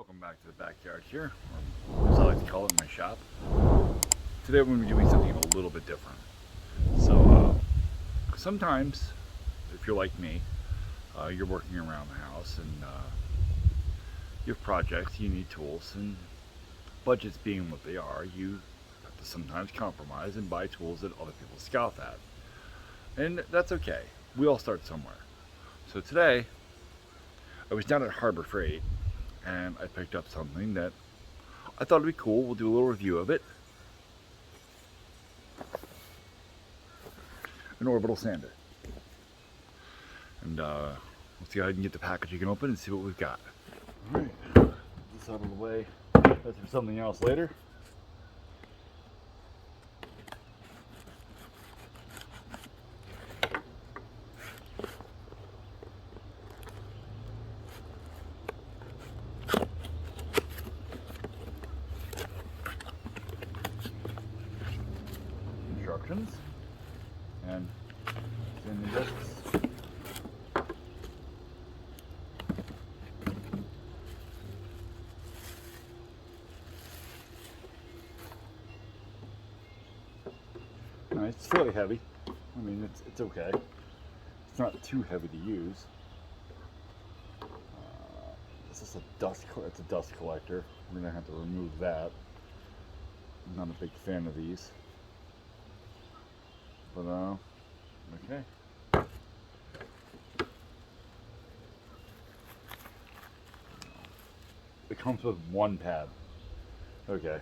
Welcome back to the backyard here, or as I like to call it, my shop. Today we're going to be doing something a little bit different. So sometimes, if you're like me, you're working around the house and you have projects, you need tools, and budgets being what they are, you have to sometimes compromise and buy tools that other people scoff at. And that's okay. We all start somewhere. So today, I was down at Harbor Freight and I picked up something that I thought would be cool. We'll do a little review of it. An Orbital sander. And let's see how I can get the package open and see what we've got. Alright, this out of the way. That's for something else later. Instructions and in the discs. It's fairly heavy. I mean, it's okay. It's not too heavy to use. This is it's a dust collector. We're gonna have to remove that. I'm not a big fan of these. But okay. It comes with one pad. Okay.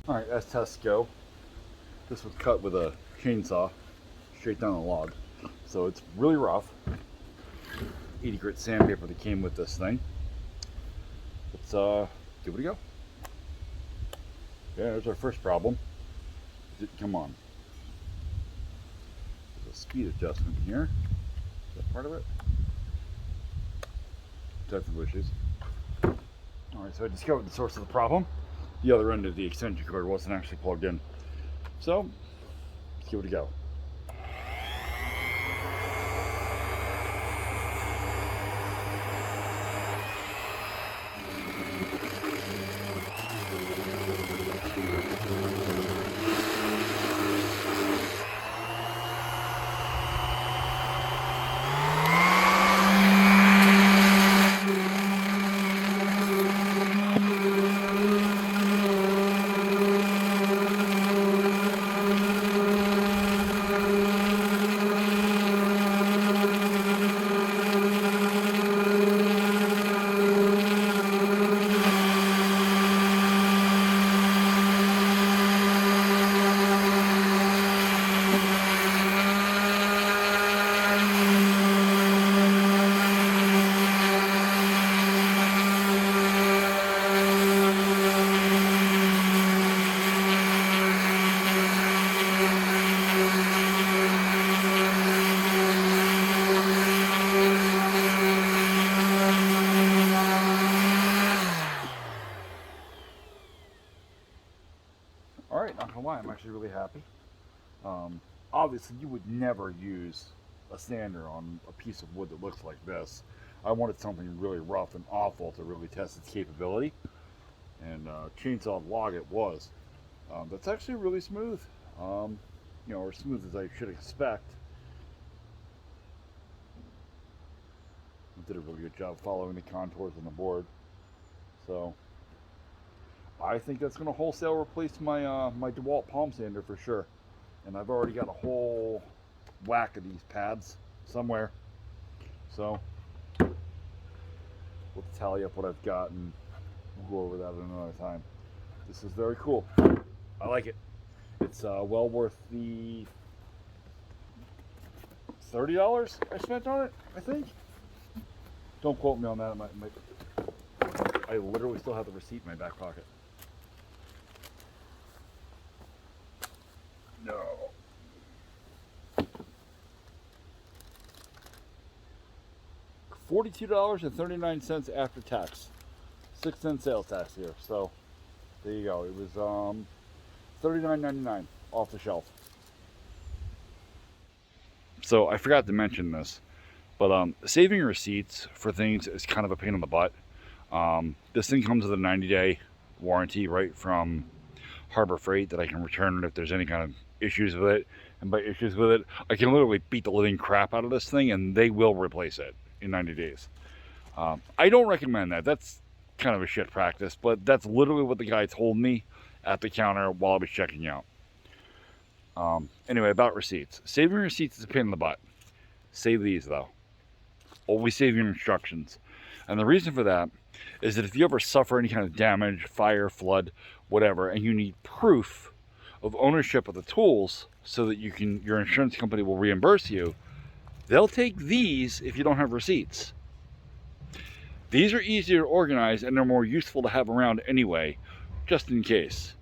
Alright, as tests go, this was cut with a chainsaw straight down a log. So it's really rough. 80 grit sandpaper that came with this thing. Let's give it a go. Yeah, there's our first problem. It didn't come on. There's a speed adjustment here. Is that part of it? Technical issues. Alright, so I discovered the source of the problem. The other end of the extension cord wasn't actually plugged in. So, let's give it a go. Alright, not gonna lie, I'm actually really happy. Obviously, you would never use a sander on a piece of wood that looks like this. I wanted something really rough and awful to really test its capability. And chainsaw log it was. That's actually really smooth. You know, or smooth as I should expect. Did a really good job following the contours on the board. So I think that's going to wholesale replace my my DeWalt palm sander for sure. And I've already got a whole whack of these pads somewhere. So we'll tally up what I've got and we'll go over that another time. This is very cool. I like it. It's well worth the $30 I spent on it, I think. Don't quote me on that. I literally still have the receipt in my back pocket. No. $42.39 after tax. 6 cents sales tax here. So there you go. It was $39.99. off the shelf. So I forgot to mention this, but saving receipts for things is kind of a pain in the butt. This thing comes with a 90-day warranty right from Harbor Freight that I can return it if there's any kind of issues with it. And by issues with it, I can literally beat the living crap out of this thing and they will replace it in 90 days. I don't recommend that. That's kind of a shit practice, but that's literally what the guy told me at the counter while I was checking out. Anyway, about receipts. Saving receipts is a pain in the butt. Save these though. Always save your instructions. And the reason for that is that if you ever suffer any kind of damage, fire, flood, whatever, and you need proof of ownership of the tools so that your insurance company will reimburse you, they'll take these if you don't have receipts. These are easier to organize and they're more useful to have around anyway, just in case.